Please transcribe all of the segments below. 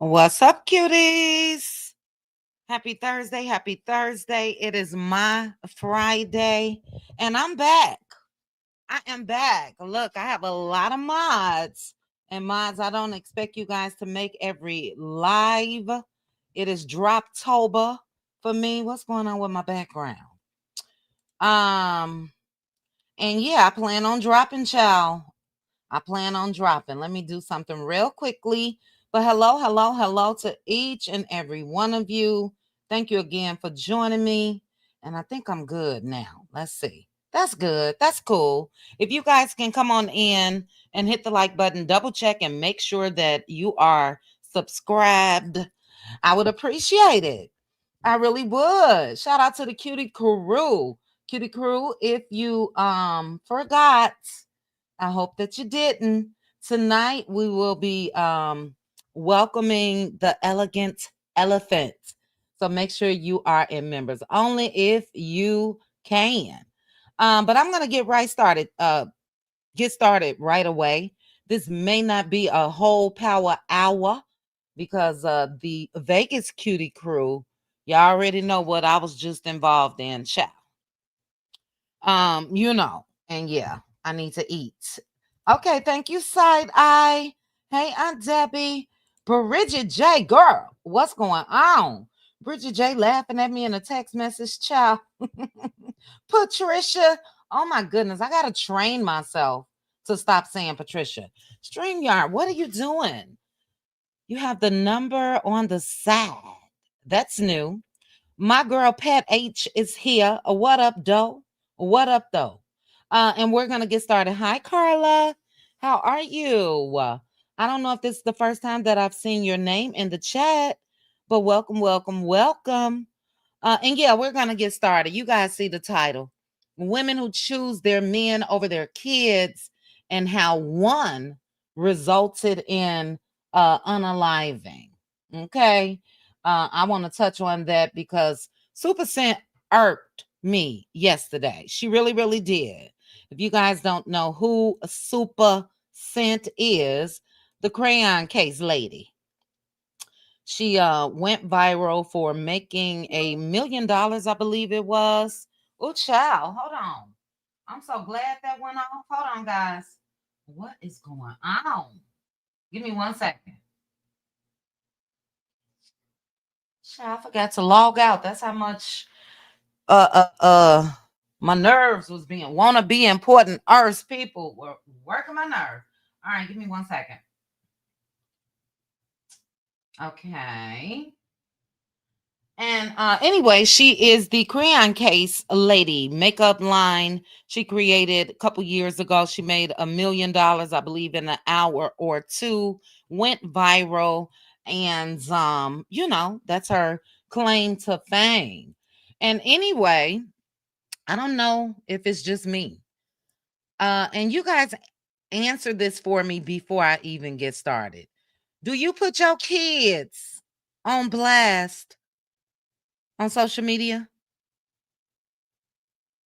What's up, cuties? Happy Thursday. Happy Thursday. It is my Friday, and I'm back. I am back. Look, I have a lot of mods, and mods I don't expect you guys to make every live. It is Droptober for me. What's going on with my background? Um, and yeah, I plan on dropping, child. I plan on dropping. Let me do something real quickly. But hello to each and every one of you. Thank you again for joining me. And I think I'm good now. Let's see. That's good. That's cool. If you guys can come on in and hit the like button, double check and make sure that you are subscribed, I would appreciate it. I really would. Shout out to the cutie crew. Cutie crew, if you forgot, I hope that you didn't. Tonight we will be welcoming the elegant elephant. So make sure you are in members only if you can. But I'm gonna get started right away. This may not be a whole power hour because the Vegas cutie crew, you already know what I was just involved in, child. And yeah, I need to eat. Okay, thank you, Side Eye. Hey, Aunt Debbie. Bridget J, girl, what's going on? Bridget J laughing at me in a text message, child. Patricia, oh my goodness, I gotta train myself to stop saying Patricia. StreamYard, what are you doing? You have the number on the side. That's new. My girl Pat H is here. What up, though? What up, though? And we're gonna get started. Hi, Carla. How are you? I don't know if this is the first time that I've seen your name in the chat, but welcome. And yeah, we're gonna get started. You guys see the title: Women Who Choose Their Men Over Their Kids, and how one resulted in unaliving. Okay. I want to touch on that because Super Scent irked me yesterday. She really did. If you guys don't know who Super Scent is, the crayon case lady. She went viral for making $1 million, I believe it was. Oh, child, hold on. I'm so glad that went off. Hold on, guys. What is going on? Give me 1 second. Child, I forgot to log out. That's how much my nerves was being wanna be important. Earth people were working my nerve. All right, give me 1 second. Okay. And anyway, she is the crayon case lady makeup line. She created a couple years ago. She made $1 million, I believe, in an hour or two. Went viral, and that's her claim to fame. And anyway, I don't know if it's just me. And you guys answer this for me before I even get started. Do you put your kids on blast on social media?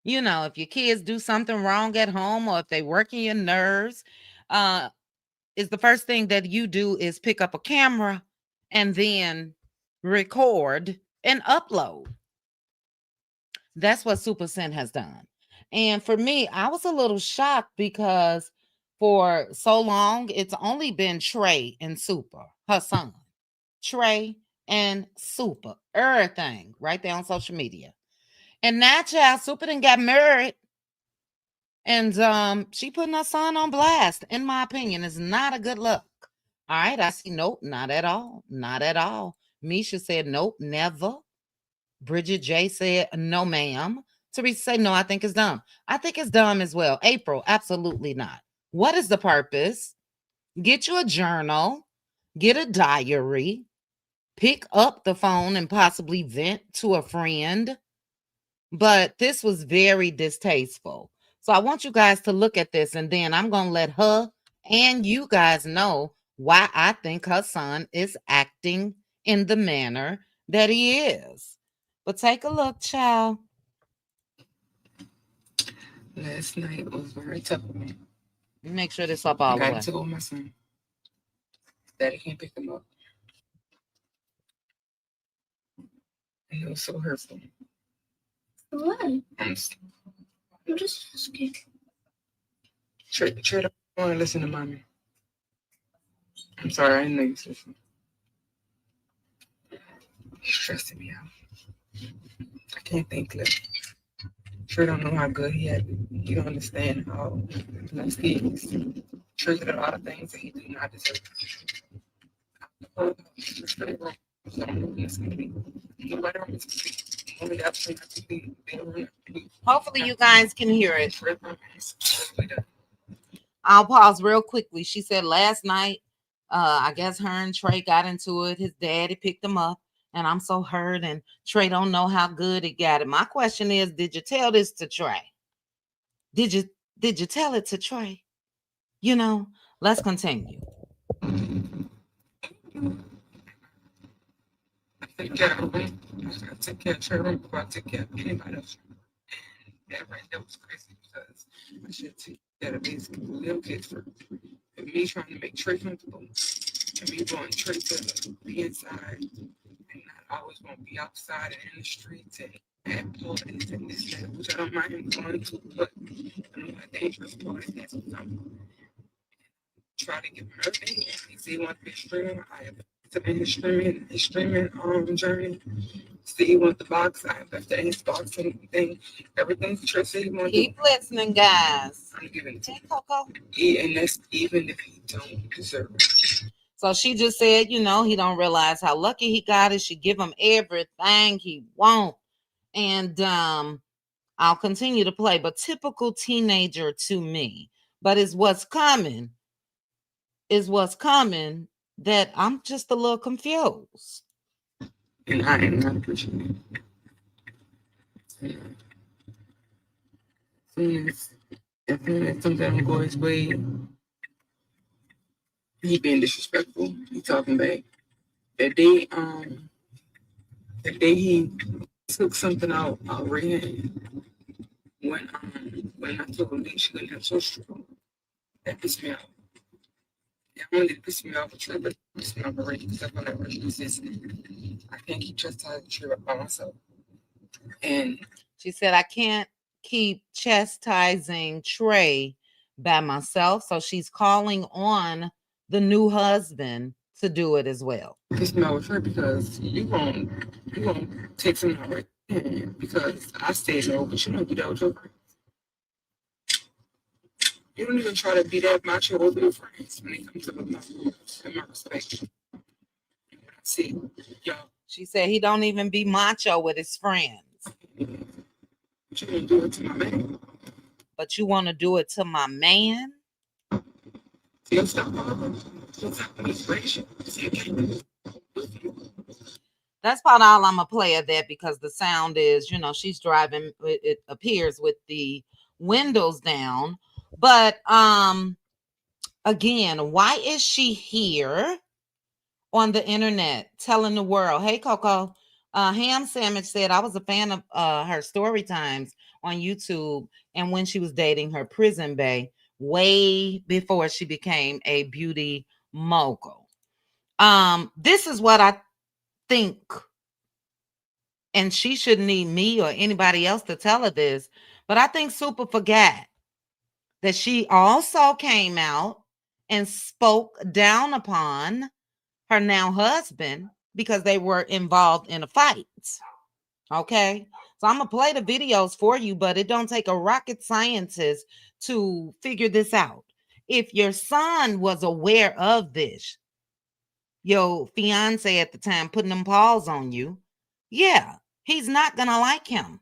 If your kids do something wrong at home or if they working your nerves, uh, is the first thing that you do is pick up a camera and then record and upload. That's what Super Scent has done. And for me, I was a little shocked because for so long, it's only been Trey and Super, her son. Trey and Super, everything right there on social media. And now, child, Super done got married. And she putting her son on blast, in my opinion, is not a good look. All right, I see. Nope, not at all. Not at all. Misha said, nope, never. Bridget J said, no, ma'am. Teresa said, no, I think it's dumb. I think it's dumb as well. April, absolutely not. What is the purpose? Get you a journal, get a diary, pick up the phone and possibly vent to a friend. But this was very distasteful. So I want you guys to look at this, and then I'm going to let her and you guys know why I think her son is acting in the manner that he is. But take a look, child. Last night was very tough for me. Make sure this up all I the got way. to go with my son. Daddy can't pick him up. And it was so hurtful. What? I'm just asking. Trey, don't want to listen to mommy. I'm sorry, I didn't know you was listening. You're stressing me out. I can't think clearly. Trey don't know how good he had it. You don't understand how blessed he is. Trey did a lot of things that he did not deserve. Hopefully you guys can hear it. I'll pause real quickly. She said last night, I guess her and Trey got into it. His daddy picked him up, and I'm so hurt, and Trey don't know how good he got it. My question is, did you tell this to Trey? Did you tell it to Trey? You know, let's continue. Take care of him. I take care of Trey before I take care of anybody else. That right there was crazy because I should take care of these little kids first. And me trying to make Trey comfortable, and me going Trey to be inside, and not always want to be outside and in the streets and parties and this that, which I don't mind him going to, but I know how dangerous parties that's something. Try to give him everything. He said he wants to be a streamer. I have to be his streaming journey. See, he wants the box. I have left his boxing thing. Everything Trey said he wants to do. Keep listening, guys. I'm giving it to Hey, Coco. and that's even if he don't deserve it. So she just said, you know, he don't realize how lucky he got it. She give him everything he want. And I'll continue to play, but typical teenager to me. But it's what's coming that I'm just a little confused. And I am not appreciating it. If something don't go his way, he being disrespectful. He talking back. That day he took something out Rayhan when I told him that she couldn't have social, that pissed me off. It only pissed me off a trip, but it pissed me off already because I felt like Rachel says I can't keep chastising Trey by myself. And she said I can't keep chastising Trey by myself, so she's calling on the new husband to do it as well. Pissed me off with her because you won't take some out right there because I stayed no, but you don't do that with your friends. You don't even try to be that macho with your friends when it comes to my respect. See, y'all. She said he don't even be macho with his friends. But you want to do it to my man. But you want to do it to my man? That's about all I'm gonna play of that because the sound is, you know, she's driving, it appears, with the windows down. But again, why is she here on the internet telling the world? Hey, Coco, Ham Sandwich said I was a fan of her story times on YouTube and when she was dating her prison bae way before she became a beauty mogul. This is what I think, and she shouldn't need me or anybody else to tell her this, but I think Super forgot that she also came out and spoke down upon her now husband because they were involved in a fight. Okay, so I'm gonna play the videos for you, but it don't take a rocket scientist to figure this out. If your son was aware of this, your fiance at the time putting them paws on you, yeah, he's not gonna like him.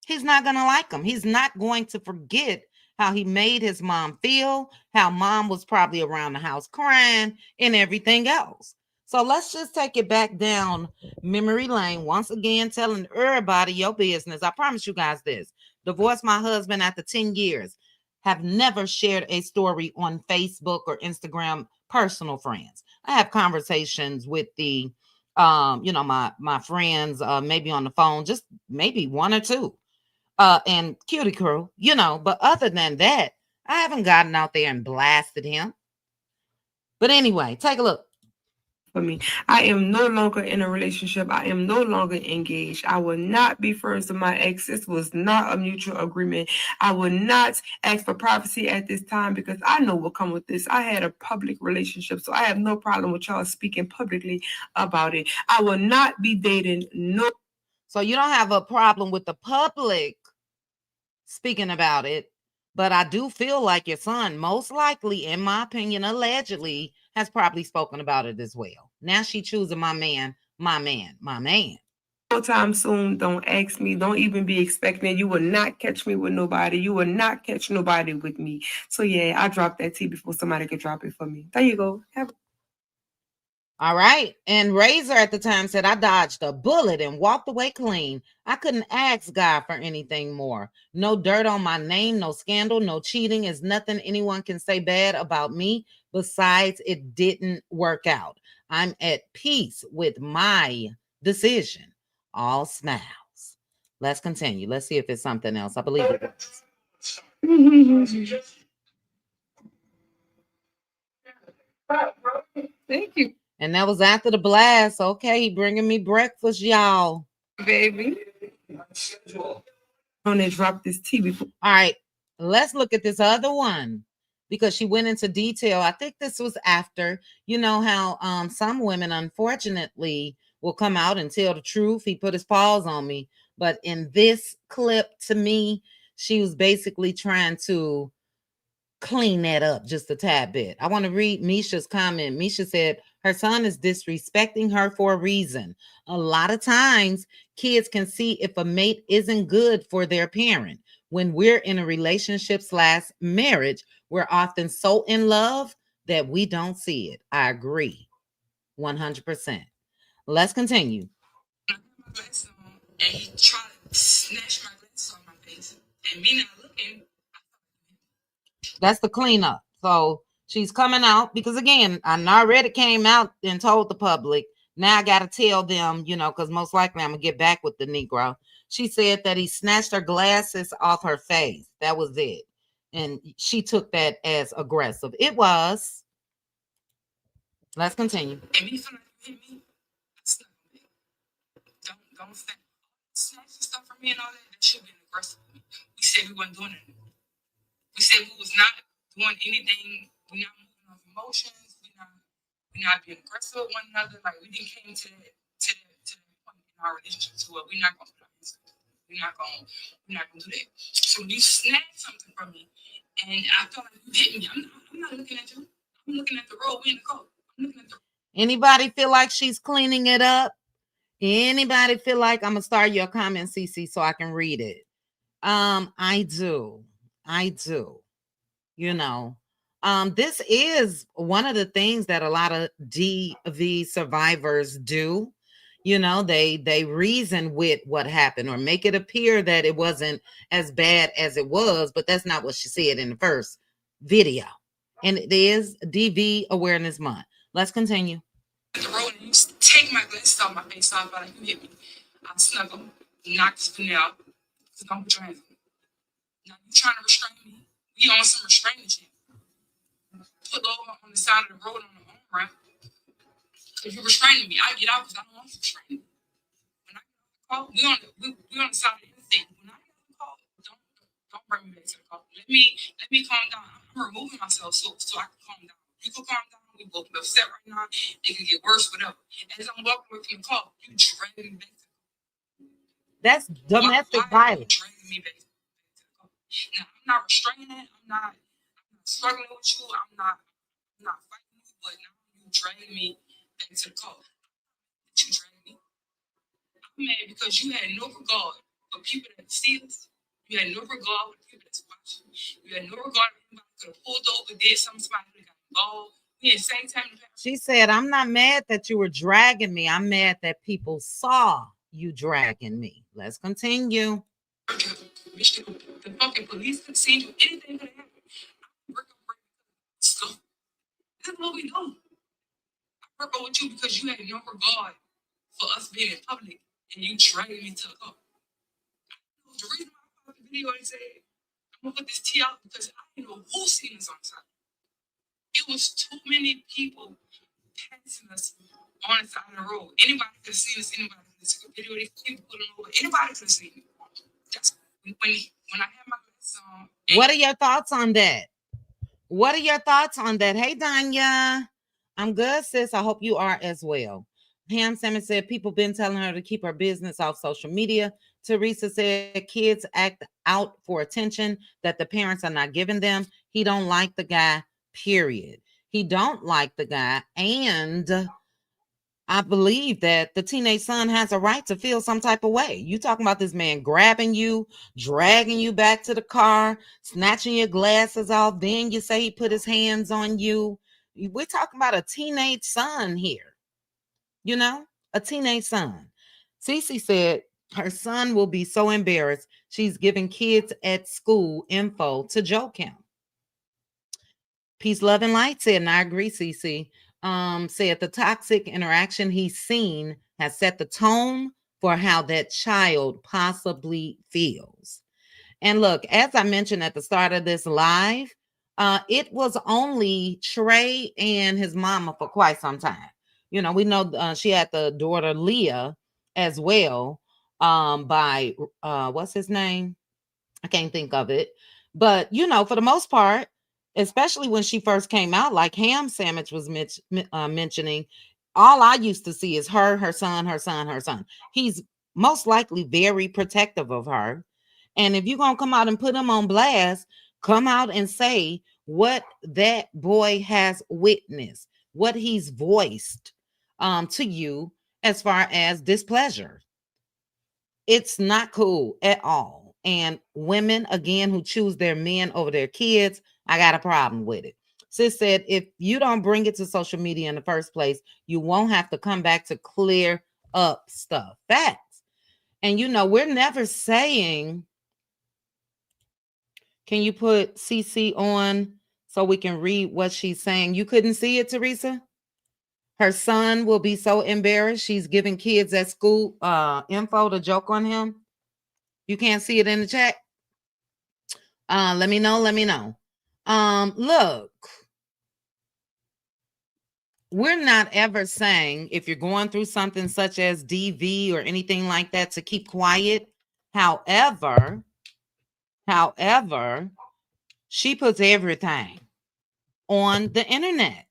He's not gonna like him. He's not going to forget how he made his mom feel, how mom was probably around the house crying and everything else. So let's just take it back down memory lane. Once again, telling everybody your business. I promise you guys this. Divorced my husband after 10 years. Have never shared a story on Facebook or Instagram, personal friends. I have conversations with the, my friends, maybe on the phone, just maybe one or two. And Cutie Crew, but other than that, I haven't gotten out there and blasted him. But anyway, take a look. for me. I am no longer in a relationship. I am no longer engaged. I will not be friends with my ex. This was not a mutual agreement. I will not ask for privacy at this time because I know what come with this. I had a public relationship, so I have no problem with y'all speaking publicly about it. I will not be dating no. So you don't have a problem with the public speaking about it, but I do feel like your son, most likely, in my opinion, allegedly, has probably spoken about it as well. Now she choosing my man, my man, my man. No time soon. Don't ask me. Don't even be expecting. You will not catch me with nobody. You will not catch nobody with me. So yeah, I dropped that tea before somebody could drop it for me. There you go. All right. And Razor at the time said, I dodged a bullet and walked away clean. I couldn't ask God for anything more. No dirt on my name, no scandal, no cheating is nothing anyone can say bad about me. Besides, it didn't work out. I'm at peace with my decision. All smiles. Let's continue. Let's see if it's something else. I believe it was. Thank you. And that was after the blast. Okay, he bringing me breakfast, y'all. Baby. I'm gonna drop this tea before. All right, let's look at this other one because she went into detail. I think this was after, you know how some women, unfortunately, will come out and tell the truth. He put his paws on me. But in this clip, to me, she was basically trying to clean that up just a tad bit. I want to read Misha's comment. Misha said, her son is disrespecting her for a reason. A lot of times, kids can see if a mate isn't good for their parent. When we're in a relationship / marriage, we're often so in love that we don't see it. I agree 100%. Let's continue. And he tried to snatch my glasses off my face. And me not looking. That's the cleanup. So she's coming out because, again, I already came out and told the public. Now I got to tell them, you know, because most likely I'm going to get back with the Negro. She said that he snatched her glasses off her face. That was it. And she took that as aggressive. It was. Let's continue. And me feel like you hit me. Don't snatch stuff from me and all that. That should be aggressive. We said we wasn't doing it. We said we was not doing anything. We're not moving off emotions. We're not being aggressive with one another. Like we didn't came to that point in our relationship to where we're not gonna put our hands up. We're not gonna do that. So you snatched something from me, and I felt like you hit me. I'm not looking at you. I'm looking at the road. We in the car. I'm looking at the. Anybody feel like she's cleaning it up? Anybody feel like I'm gonna start your comment, CC, so I can read it? I do. You know, this is one of the things that a lot of DV survivors do. You know, they reason with what happened or make it appear that it wasn't as bad as it was, but that's not what she said in the first video. And it is DV Awareness Month. Let's continue. The road and you take my glasses off my face, so I felt like you hit me. I snuck them, knocked this veneer out, because I'm put your hands on me. Now you trying to restrain me. We on some restraining shit. Put over on the side of the road on the home ramp. Because you're restraining me. I get out because I don't want you restraining me. When I get off the call, we on the side of the interstate. When I get off the call, don't bring me back to the call. Let me calm down. I'm removing myself so I can calm down. You can calm down. We both upset right now. It can get worse, whatever. As I'm walking away from the call, you drag me back to the call. That's domestic violence. You dragging me back to the call. Now I'm not restraining. I'm not struggling with you. I'm not fighting you, but now you dragging me back to the call. You drag me. I'm mad because you had no regard for people that see us. You had no regard for people that's watching. You had no regard for anybody could have pulled over, did something, somebody could have got involved. Same time. She said, I'm not mad that you were dragging me. I'm mad that people saw you dragging me. Let's continue. The fucking police could see you. Anything could happen. So, this is what we do. I work with you because you had no regard for us being in public and you dragging me to the car. The reason why I put the video and said, I'm gonna put this tea out because I didn't know who seen us on side. It was too many people passing us on the side of the road. Anybody could have seen this. Anybody could have seen the video. These people pulling over. Anybody could have seen it. That's when I had my glasses on. What are your thoughts on that? What are your thoughts on that? Hey, Danya. I'm good, sis. I hope you are as well. Pam Simmons said people been telling her to keep her business off social media. Teresa said kids act out for attention that the parents are not giving them. He don't like the guy, period. He don't like the guy. And I believe that the teenage son has a right to feel some type of way. You talking about this man grabbing you, dragging you back to the car, snatching your glasses off. Then you say he put his hands on you. We're talking about a teenage son here, you know, a teenage son. Cece said her son will be so embarrassed. She's giving kids at school info to joke him. Peace, love, and light said, and I agree, Cece. Said the toxic interaction he's seen has set the tone for how that child possibly feels. And look, as I mentioned at the start of this live, it was only Trey and his mama for quite some time. You know, we know she had the daughter Leah as well, by what's his name? I can't think of it. But, you know, for the most part, especially when she first came out, like Ham Sandwich was mentioning, all I used to see is her son, her son, her son. He's most likely very protective of her. And if you're going to come out and put him on blast, come out and say what that boy has witnessed, what he's voiced to you as far as displeasure. It's not cool at all. And women, again, who choose their men over their kids, I got a problem with it. Sis said, if you don't bring it to social media in the first place, you won't have to come back to clear up stuff. Facts. And, you know, we're never saying, can you put CC on so we can read what she's saying? You couldn't see it, Teresa? Her son will be so embarrassed. She's giving kids at school info to joke on him. You can't see it in the chat? Let me know. Let me know. Look, we're not ever saying if you're going through something such as DV or anything like that to keep quiet. However, she puts everything on the internet.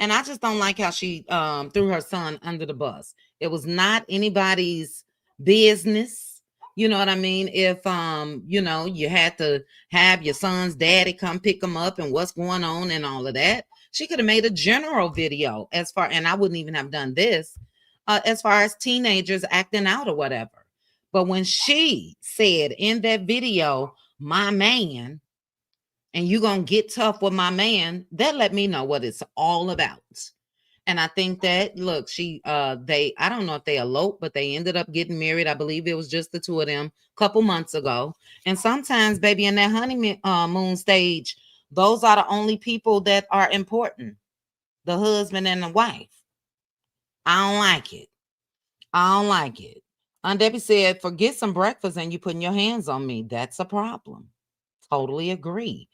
And I just don't like how she threw her son under the bus. It was not anybody's business. You know what I mean? If you know, you had to have your son's daddy come pick him up and what's going on and all of that. She could have made a general video as far, and I wouldn't even have done this, as far as teenagers acting out or whatever. But when she said in that video, my man, and you gonna get tough with my man, that let me know what it's all about. And I think that, look, I don't know if they eloped, but they ended up getting married. I believe it was just the two of them a couple months ago. And sometimes, baby, in that honeymoon stage, those are the only people that are important, the husband and the wife. I don't like it. I don't like it. Aunt Debbie said, forget some breakfast and you putting your hands on me. That's a problem. Totally agree.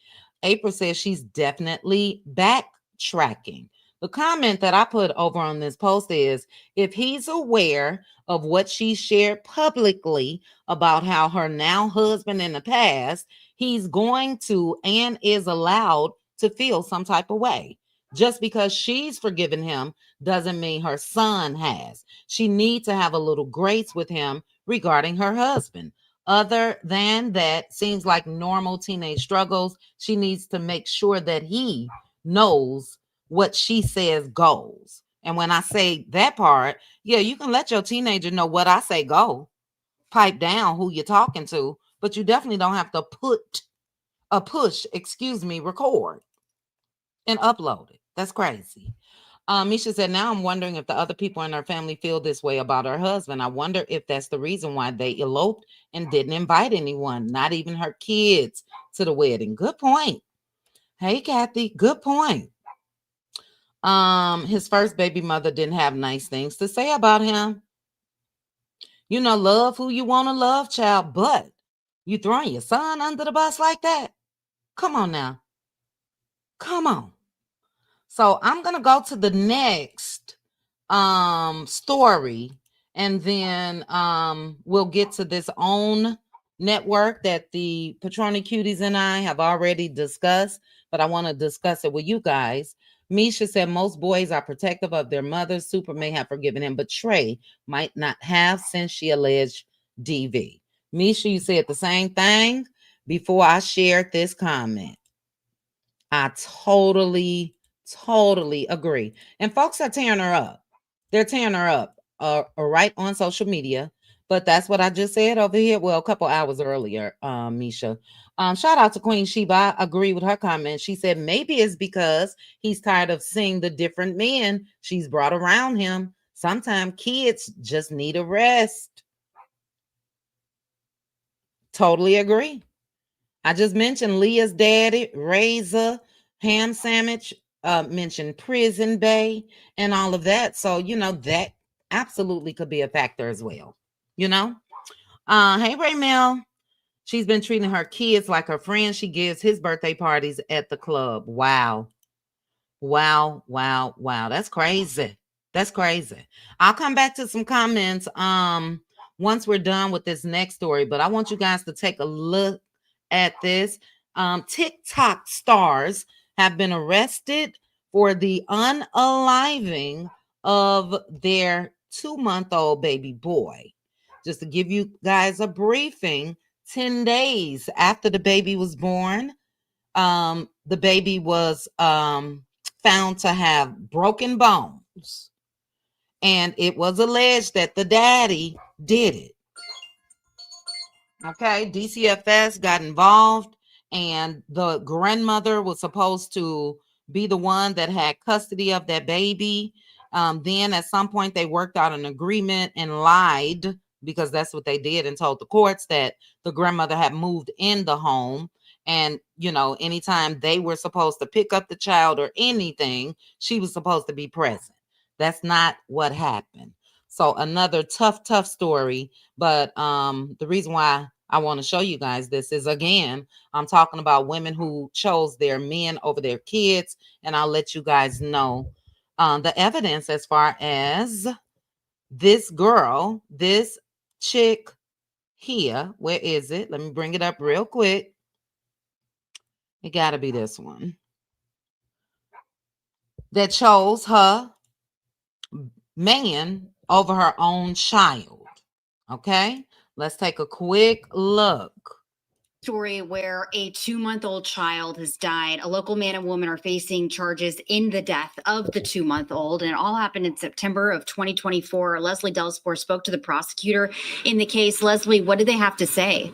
April says she's definitely backtracking. The comment that I put over on this post is, if he's aware of what she shared publicly about how her now husband in the past, he's going to and is allowed to feel some type of way. Just because she's forgiven him doesn't mean her son has. She needs to have a little grace with him regarding her husband. Other than that, seems like normal teenage struggles. She needs to make sure that he knows what she says goes. And when I say that part, yeah, you can let your teenager know what I say go. Pipe down who you're talking to, but you definitely don't have to record and upload it. That's crazy. Misha said, now I'm wondering if the other people in her family feel this way about her husband. I wonder if that's the reason why they eloped and didn't invite anyone, not even her kids, to the wedding. Good point. Hey, Kathy, good point. His first baby mother didn't have nice things to say about him. You know, love who you want to love, child, but you throwing your son under the bus like that? Come on now. Come on. So I'm going to go to the next story, and then we'll get to this own network that the Patroni Cuties and I have already discussed, but I want to discuss it with you guys. Misha said most boys are protective of their mothers. Super may have forgiven him, but Trey might not have since she alleged DV. Misha, you said the same thing before I shared this comment. I totally agree. And folks are tearing her up. They're tearing her up right on social media. But that's what I just said over here. Well, a couple hours earlier, Misha. Shout out to Queen Sheba. I agree with her comment. She said maybe it's because he's tired of seeing the different men she's brought around him. Sometimes kids just need a rest. Totally agree. I just mentioned Leah's daddy, Razor, ham sandwich, mentioned Prison Bay, and all of that. So, that absolutely could be a factor as well. Hey, Ray Mel. She's been treating her kids like her friends. She gives his birthday parties at the club. Wow. That's crazy. That's crazy. I'll come back to some comments once we're done with this next story, but I want you guys to take a look at this. TikTok stars have been arrested for the unaliving of their 2-month-old baby boy. Just to give you guys a briefing, 10 days after the baby was born, the baby was found to have broken bones, and it was alleged that the daddy did it. Okay, DCFS got involved, and the grandmother was supposed to be the one that had custody of that baby. Then at some point they worked out an agreement and lied, because that's what they did, and told the courts that the grandmother had moved in the home. And, anytime they were supposed to pick up the child or anything, she was supposed to be present. That's not what happened. So another tough story. But the reason why I want to show you guys this is, again, I'm talking about women who chose their men over their kids. And I'll let you guys know the evidence as far as this girl, this chick here. Where is it? Let me bring it up real quick. It got to be this one. That chose her man over her own child. Okay, let's take a quick look. Story where a 2-month-old child has died. A local man and woman are facing charges in the death of the 2-month-old, and it all happened in September of 2024. Leslie Delsport spoke to the prosecutor in the case. Leslie, what did they have to say?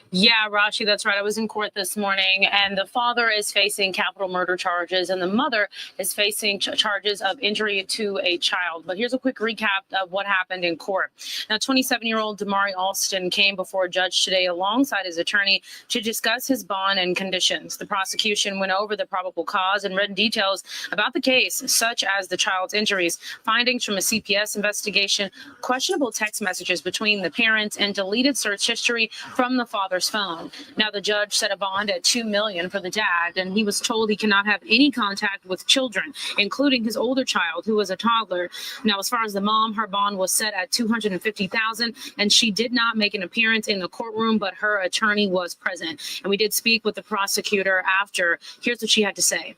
Yeah, Rashi, that's right. I was in court this morning, and the father is facing capital murder charges, and the mother is facing charges of injury to a child. But here's a quick recap of what happened in court. Now, 27-year-old Damari Alston came before a judge today alongside his attorney to discuss his bond and conditions. The prosecution went over the probable cause and read details about the case, such as the child's injuries, findings from a CPS investigation, questionable text messages between the parents, and deleted search history from the father's phone. Now, the judge set a bond at $2 million for the dad, and he was told he cannot have any contact with children, including his older child, who was a toddler. Now, as far as the mom, her bond was set at $250,000, and she did not make an appearance in the courtroom, but her attorney was present. And we did speak with the prosecutor after. Here's what she had to say.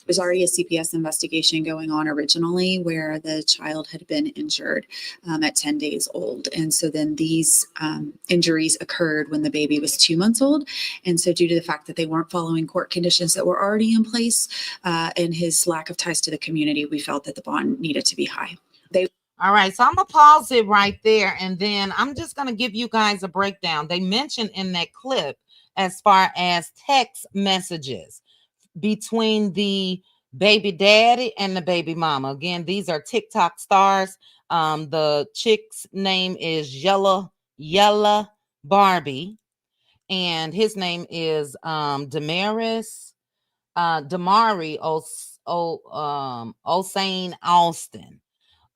There's already a CPS investigation going on originally where the child had been injured at 10 days old. And so then these injuries occurred when the baby was 2 months old. And so due to the fact that they weren't following court conditions that were already in place and his lack of ties to the community, we felt that the bond needed to be high. All right, so I'm going to pause it right there, and then I'm just going to give you guys a breakdown. They mentioned in that clip as far as text messages between the baby daddy and the baby mama. Again, these are TikTok stars. The chick's name is Yella Barbie, and his name is Damari Osane Alston.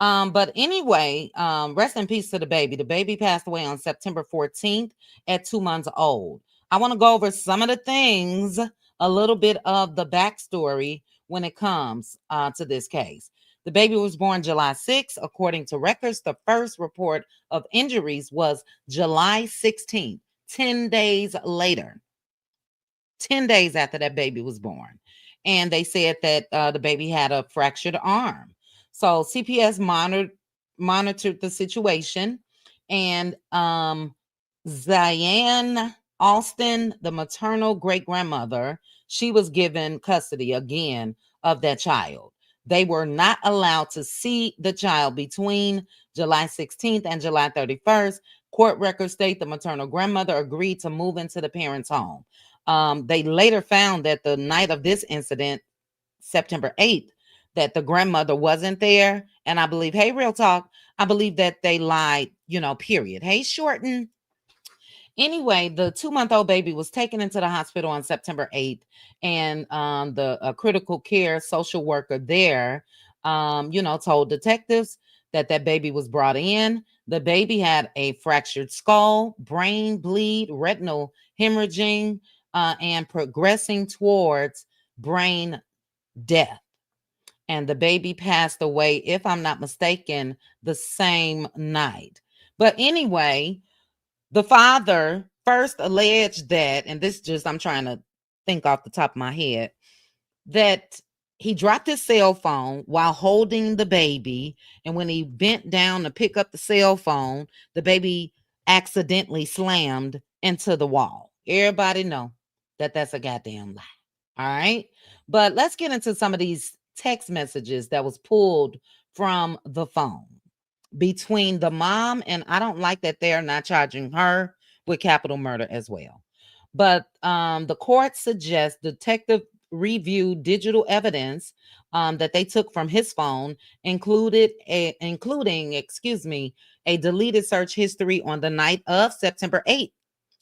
But anyway, rest in peace to the baby. The baby passed away on September 14th at 2 months old. I want to go over some of the things, a little bit of the backstory when it comes to this case. The baby was born July 6th. According to records, the first report of injuries was July 16th, 10 days later, 10 days after that baby was born. And they said that the baby had a fractured arm. So CPS monitored the situation, and Ziane Alston, the maternal great-grandmother, she was given custody again of that child. They were not allowed to see the child between July 16th and July 31st. Court records state the maternal grandmother agreed to move into the parents' home. They later found that the night of this incident, September 8th, that the grandmother wasn't there. And I believe, hey, real talk, I believe that they lied, period. Hey, Shorten. Anyway, the 2-month-old baby was taken into the hospital on September 8th, and the critical care social worker there, told detectives that baby was brought in. The baby had a fractured skull, brain bleed, retinal hemorrhaging, and progressing towards brain death. And the baby passed away, if I'm not mistaken, the same night. But anyway, the father first alleged that, and this just, I'm trying to think off the top of my head, that he dropped his cell phone while holding the baby. And when he bent down to pick up the cell phone, the baby accidentally slammed into the wall. Everybody know that that's a goddamn lie. All right. But let's get into some of these text messages that was pulled from the phone between the mom, and I don't like that they're not charging her with capital murder as well. But the court suggests detective review digital evidence that they took from his phone, including a deleted search history on the night of September 8th.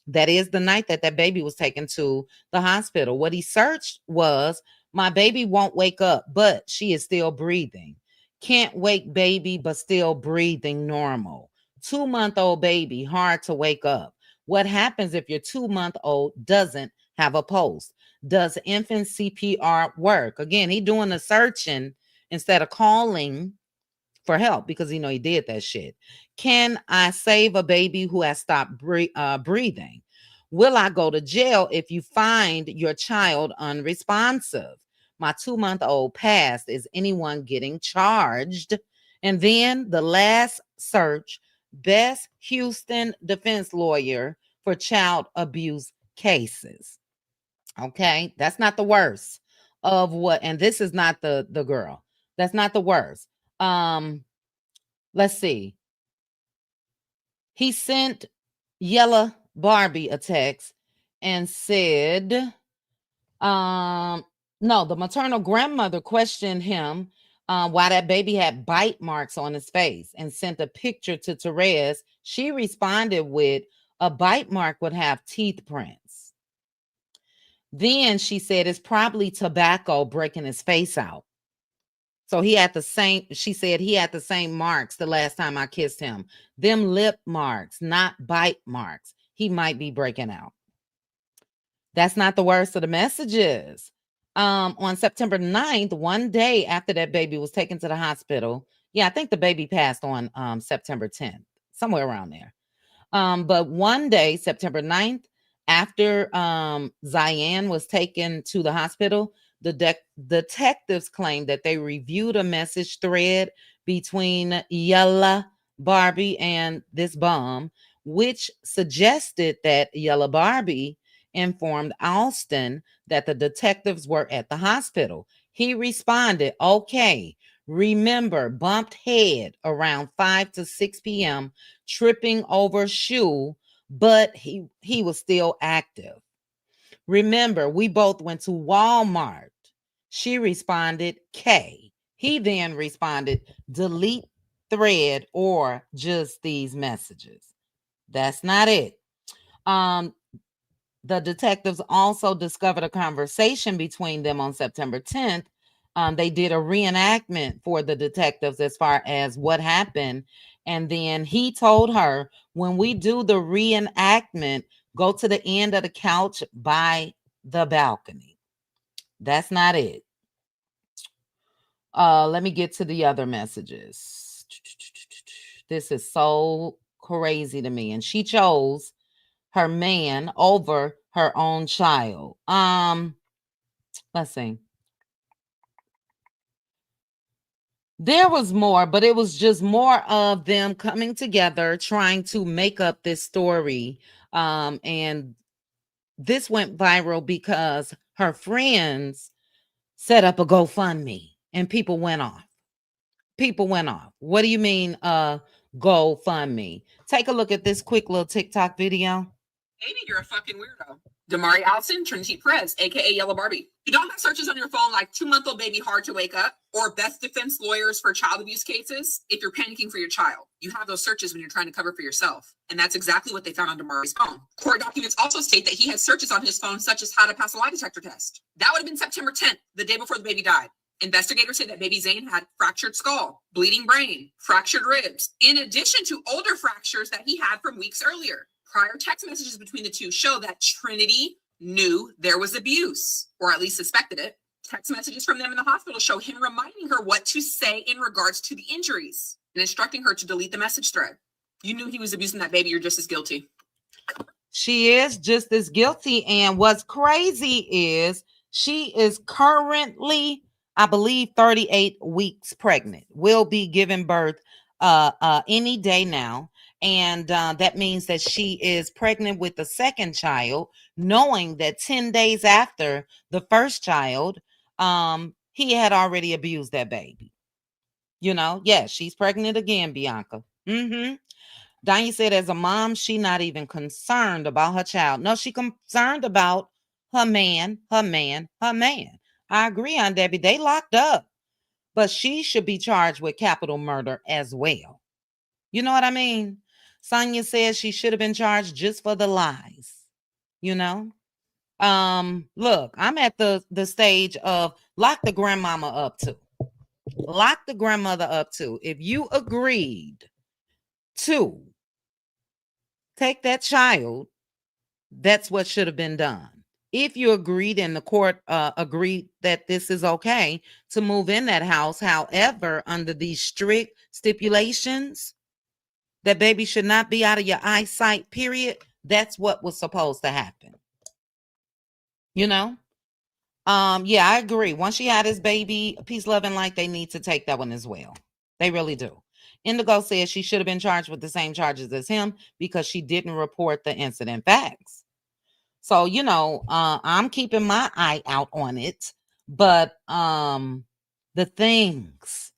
That is the night that baby was taken to the hospital. What he searched was, my baby won't wake up, but she is still breathing. Can't wake baby, but still breathing normal. 2-month-old baby, hard to wake up. What happens if your 2-month-old doesn't have a pulse? Does infant CPR work? Again, he doing the searching instead of calling for help because he did that shit. Can I save a baby who has stopped breathing? Will I go to jail if you find your child unresponsive? My 2-month-old passed. Is anyone getting charged? And then the last search, best Houston defense lawyer for child abuse cases. Okay, that's not the worst of what, and this is not the girl. That's not the worst. Let's see. He sent Yella Barbie a text and said, no, the maternal grandmother questioned him why that baby had bite marks on his face and sent a picture to Therese. She responded with, a bite mark would have teeth prints. Then she said, it's probably tobacco breaking his face out. So she said he had the same marks the last time I kissed him. Them lip marks, not bite marks. He might be breaking out. That's not the worst of the messages. On September 9th, one day after that baby was taken to the hospital. Yeah, I think the baby passed on September 10th, somewhere around there. But one day, September 9th, after Ziane was taken to the hospital, the detectives claimed that they reviewed a message thread between Yella Barbie and this bum, which suggested that Yella Barbie informed Alston that the detectives were at the hospital. He responded, okay, remember, bumped head around 5 to 6 p.m., tripping over shoe, but he was still active. Remember, we both went to Walmart. She responded, K. He then responded, delete thread or just these messages. That's not it. The detectives also discovered a conversation between them on September 10th. They did a reenactment for the detectives as far as what happened. And then he told her, when we do the reenactment, go to the end of the couch by the balcony. That's not it. Let me get to the other messages. This is so crazy to me. And she chose her man over her own child. Let's see. There was more, but it was just more of them coming together, trying to make up this story. And this went viral because her friends set up a GoFundMe and people went off. People went off. What do you mean, GoFundMe? Take a look at this quick little TikTok video. Amy, you're a fucking weirdo. Damari Allison, Trinity Perez, aka Yellow Barbie. You don't have searches on your phone like 2-month-old baby hard to wake up or best defense lawyers for child abuse cases if you're panicking for your child. You have those searches when you're trying to cover for yourself. And that's exactly what they found on Damari's phone. Court documents also state that he had searches on his phone such as how to pass a lie detector test. That would have been September 10th, the day before the baby died. Investigators say that baby Zane had fractured skull, bleeding brain, fractured ribs, in addition to older fractures that he had from weeks earlier. Prior text messages between the two show that Trinity knew there was abuse, or at least suspected it. Text messages from them in the hospital show him reminding her what to say in regards to the injuries and instructing her to delete the message thread. You knew he was abusing that baby, you're just as guilty. She is just as guilty. And what's crazy is she is currently, I believe, 38 weeks pregnant, will be giving birth any day now. And that means that she is pregnant with the second child, knowing that 10 days after the first child, he had already abused that baby. You know, yes, she's pregnant again, Bianca. Danya said, as a mom, she not even concerned about her child. No, she concerned about her man. I agree on Debbie. They locked up, but she should be charged with capital murder as well. You know what I mean? Sonia says she should have been charged just for the lies. You know? Look, I'm at the stage of lock the grandmama up too. Lock the grandmother up too. If you agreed to take that child, that's what should have been done. If you agreed and the court agreed that this is okay to move in that house, however, under these strict stipulations, that baby should not be out of your eyesight, period. That's what was supposed to happen. You know? Yeah, I agree. Once she had his baby, peace, love, and light, they need to take that one as well. They really do. Indigo says she should have been charged with the same charges as him because she didn't report the incident facts. So, you know, I'm keeping my eye out on it. But the things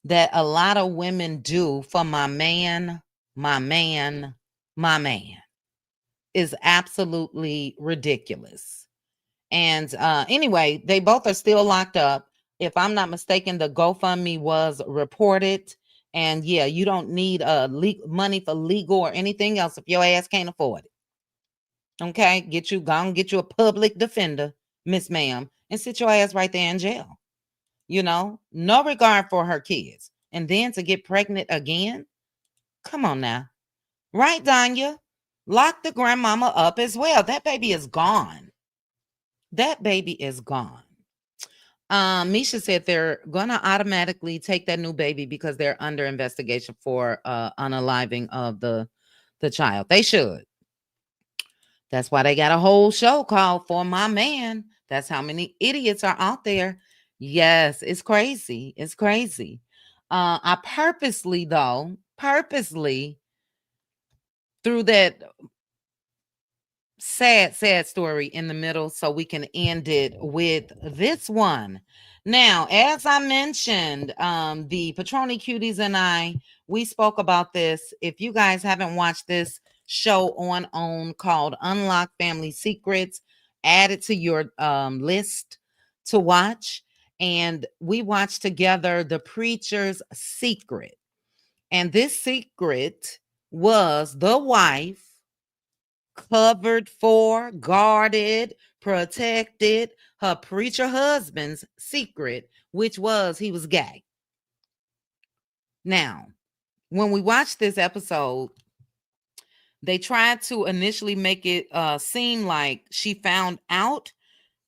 that a lot of women do for my man is absolutely ridiculous. And anyway, they both are still locked up. If I'm not mistaken, the GoFundMe was reported. And yeah, you don't need money for legal or anything else if your ass can't afford it. Okay, get you a public defender, Miss Ma'am, and sit your ass right there in jail. You know, no regard for her kids. And then to get pregnant again? Come on now. Right, Danya? Lock the grandmama up as well. That baby is gone. That baby is gone. Misha said they're going to automatically take that new baby because they're under investigation for unaliving of the child. They should. That's why they got a whole show called For My Man. That's how many idiots are out there. Yes, it's crazy. It's crazy. I purposely threw that sad story in the middle so we can end it with this one. Now, as I mentioned, the Patroni Cuties and we spoke about this. If you guys haven't watched this show on OWN called Unlock Family Secrets, add it to your list to watch. And we watched together The Preacher's Secret. And this secret was the wife covered for, guarded, protected her preacher husband's secret, which was he was gay. Now, when we watched this episode, they tried to initially make it seem like she found out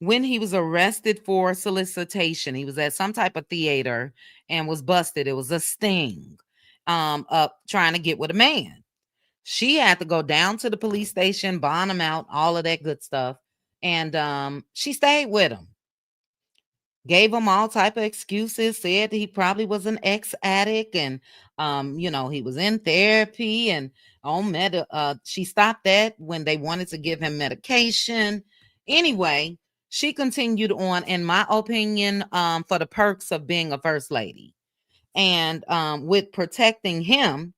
when he was arrested for solicitation. He was at some type of theater and was busted. It was a sting up trying to get with a man. She had to go down to the police station, bond him out, all of that good stuff. And she stayed with him. Gave him all type of excuses, said he probably was an ex-addict and he was in therapy and on she stopped that when they wanted to give him medication. Anyway, she continued on, in my opinion, for the perks of being a first lady. And with protecting him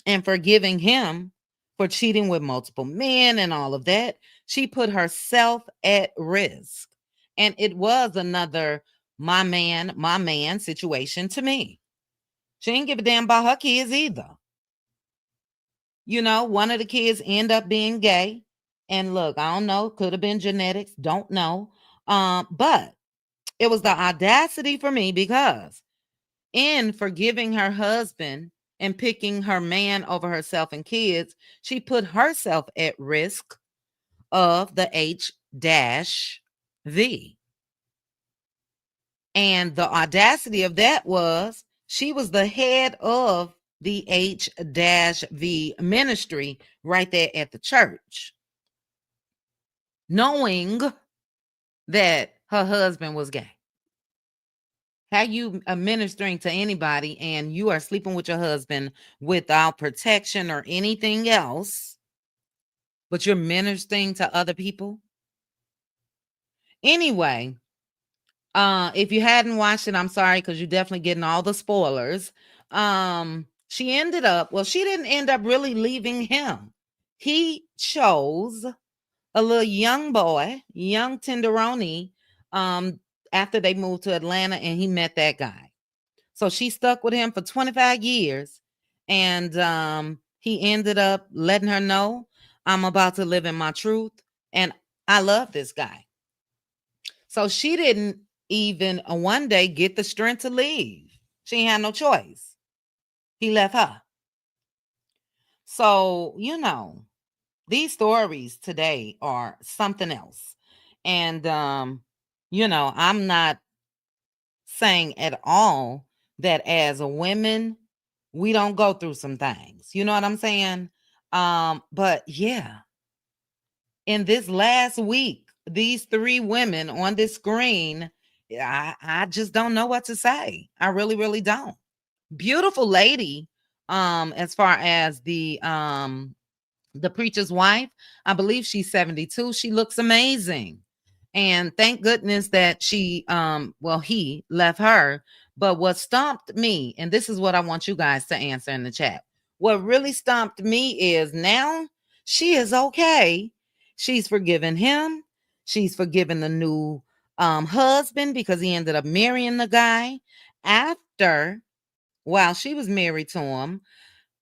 and forgiving him for cheating with multiple men and all of that, she put herself at risk. And it was another my man situation to me. She didn't give a damn about her kids either. One of the kids end up being gay. And look, I don't know, could have been genetics, don't know. But it was the audacity for me, because in forgiving her husband and picking her man over herself and kids, she put herself at risk of the H-V. And the audacity of that was she was the head of the H-V ministry right there at the church, knowing that her husband was gay. How you are ministering to anybody and you are sleeping with your husband without protection or anything else, but you're ministering to other people? Anyway, if you hadn't watched it, I'm sorry, because you're definitely getting all the spoilers. She didn't end up really leaving him. He chose a little young boy, young tenderoni, after they moved to Atlanta, and he met that guy. So she stuck with him for 25 years, and he ended up letting her know, I'm about to live in my truth, and I love this guy. So she didn't even one day get the strength to leave. She ain't had no choice. He left her. So, these stories today are something else. And, I'm not saying at all that as a women, we don't go through some things. You know what I'm saying? But yeah, in this last week, these 3 women on this screen, I just don't know what to say. I really, really don't. Beautiful lady. As far as the preacher's wife, I believe she's 72. She looks amazing. And thank goodness that he left her. But what stumped me, and this is what I want you guys to answer in the chat. What really stumped me is now she is okay. She's forgiven him. She's forgiven the new husband, because he ended up marrying the guy while she was married to him.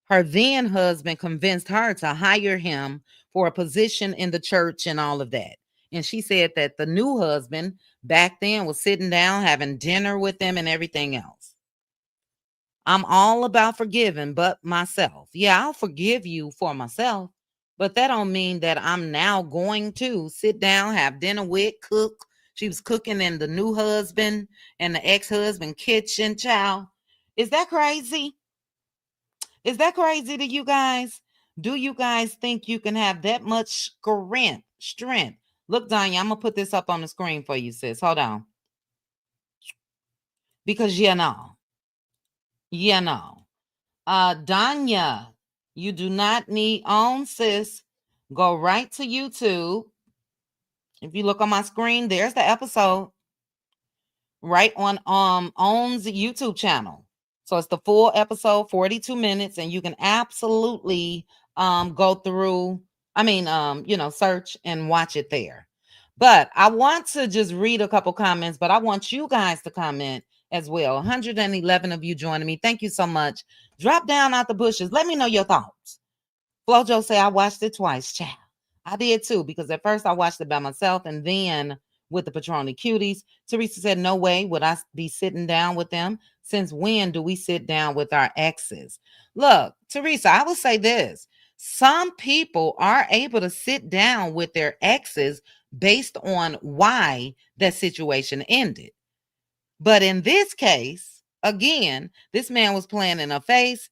Her then husband convinced her to hire him for a position in the church and all of that. And she said that the new husband back then was sitting down, having dinner with them and everything else. I'm all about forgiving, but myself. Yeah, I'll forgive you for myself, but that don't mean that I'm now going to sit down, have dinner with, cook. She was cooking in the new husband and the ex-husband kitchen, child. Is that crazy? Is that crazy to you guys? Do you guys think you can have that much strength? Look, Danya, I'm going to put this up on the screen for you, sis. Hold on. Because Danya, you do not need sis. Go right to YouTube. If you look on my screen, there's the episode right on OWN's YouTube channel. So it's the full episode, 42 minutes, and you can absolutely go through, search and watch it there. But I want to just read a couple comments, but I want you guys to comment as well. 111 of you joining me. Thank you so much. Drop down out the bushes. Let me know your thoughts. Flojo say I watched it twice, child. I did too, because at first I watched it by myself and then with the Patroni Cuties. Teresa said, no way would I be sitting down with them. Since when do we sit down with our exes? Look, Teresa, I will say this. Some people are able to sit down with their exes based on why that situation ended. But in this case, again, this man was playing in her face,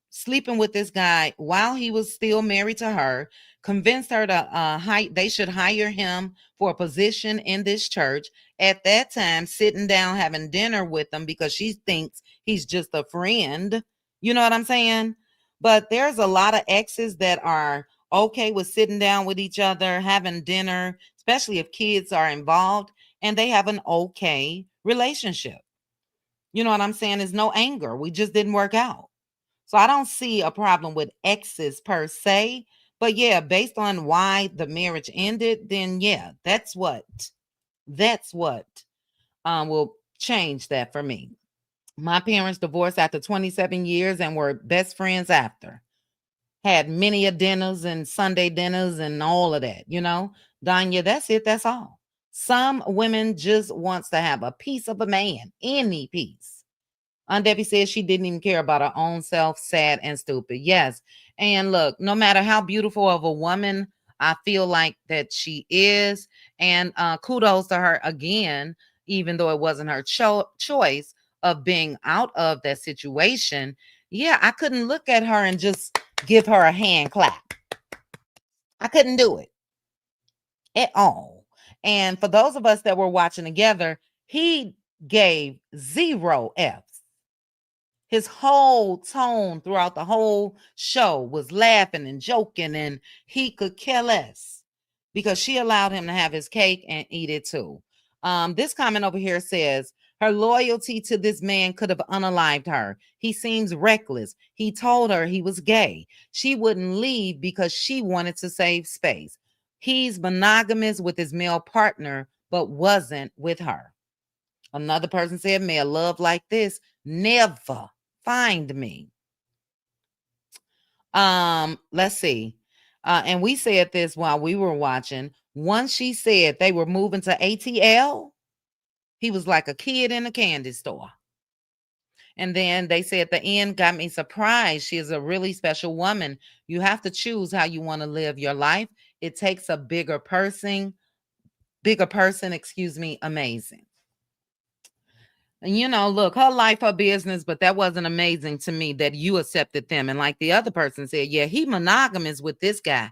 sleeping with this guy while he was still married to her, convinced her to they should hire him for a position in this church. At that time, sitting down having dinner with him because she thinks he's just a friend. You know what I'm saying? But there's a lot of exes that are okay with sitting down with each other, having dinner, especially if kids are involved, and they have an okay relationship. You know what I'm saying? There's no anger. We just didn't work out. So I don't see a problem with exes per se. But yeah, based on why the marriage ended, then yeah, that's what will change that for me. My parents divorced after 27 years and were best friends after. Had many a dinners and Sunday dinners and all of that, you know. Danya, that's it, that's all. Some women just wants to have a piece of a man, any piece. Aunt Debbie says she didn't even care about her own self, sad and stupid. Yes. And look, no matter how beautiful of a woman I feel like that she is, and kudos to her again, even though it wasn't her choice of being out of that situation. Yeah, I couldn't look at her and just give her a hand clap. I couldn't do it at all. And for those of us that were watching together, he gave 0 F's. His whole tone throughout the whole show was laughing and joking, and he could care less because she allowed him to have his cake and eat it too. This comment over here says, her loyalty to this man could have unalived her. He seems reckless. He told her he was gay. She wouldn't leave because she wanted to save space. He's monogamous with his male partner, but wasn't with her. Another person said, may a love like this never find me. Let's see. And we said this while we were watching. Once she said they were moving to ATL, he was like a kid in a candy store. And then they said the end got me surprised. She is a really special woman. You have to choose how you want to live your life. It takes a bigger person, amazing. And you know, look, her life, her business, but that wasn't amazing to me that you accepted them. And like the other person said, yeah, he monogamous with this guy.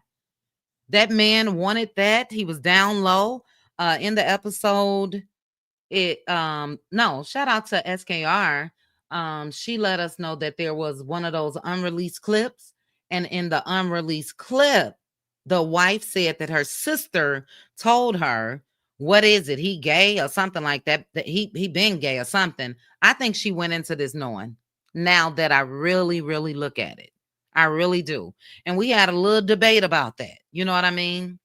That man wanted that. He was down low. In the episode, shout out to SKR. She let us know that there was one of those unreleased clips. And in the unreleased clip, the wife said that her sister told her, what is it? He gay or something like that? That he been gay or something. I think she went into this knowing, now that I really, really look at it. I really do. And we had a little debate about that. You know what I mean?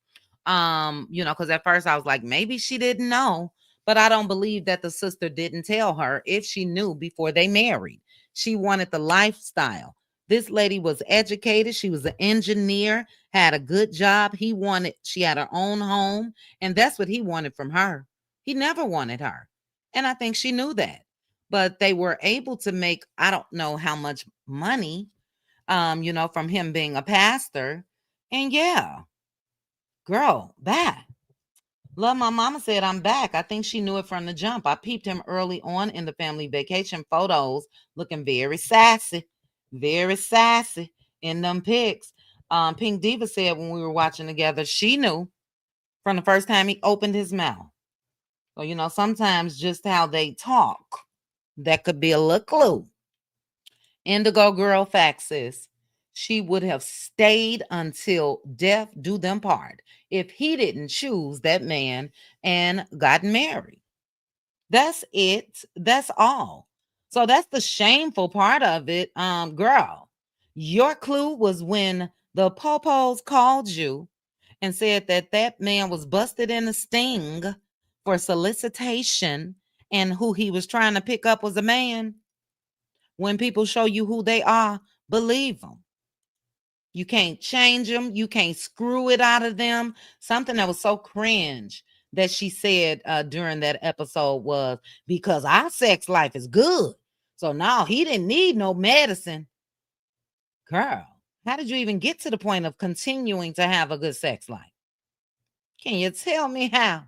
Because at first I was like, maybe she didn't know, but I don't believe that the sister didn't tell her if she knew before they married. She wanted the lifestyle. This lady was educated. She was an engineer, had a good job. She had her own home, and that's what he wanted from her. He never wanted her. And I think she knew that. But they were able to make, I don't know how much money, from him being a pastor. And yeah, girl, back. Love my mama said, I'm back. I think she knew it from the jump. I peeped him early on in the family vacation photos, looking very sassy in them pics. Pink Diva said when we were watching together, she knew from the first time he opened his mouth. So, sometimes just how they talk, that could be a little clue. Indigo Girl faxes. She would have stayed until death do them part if he didn't choose that man and got married. That's it. That's all. So that's the shameful part of it. Girl, your clue was when the popos called you and said that that man was busted in a sting for solicitation and who he was trying to pick up was a man. When people show you who they are, believe them. You can't change them. You can't screw it out of them. Something that was so cringe that she said during that episode was, because our sex life is good. So now he didn't need no medicine. Girl, how did you even get to the point of continuing to have a good sex life? Can you tell me how?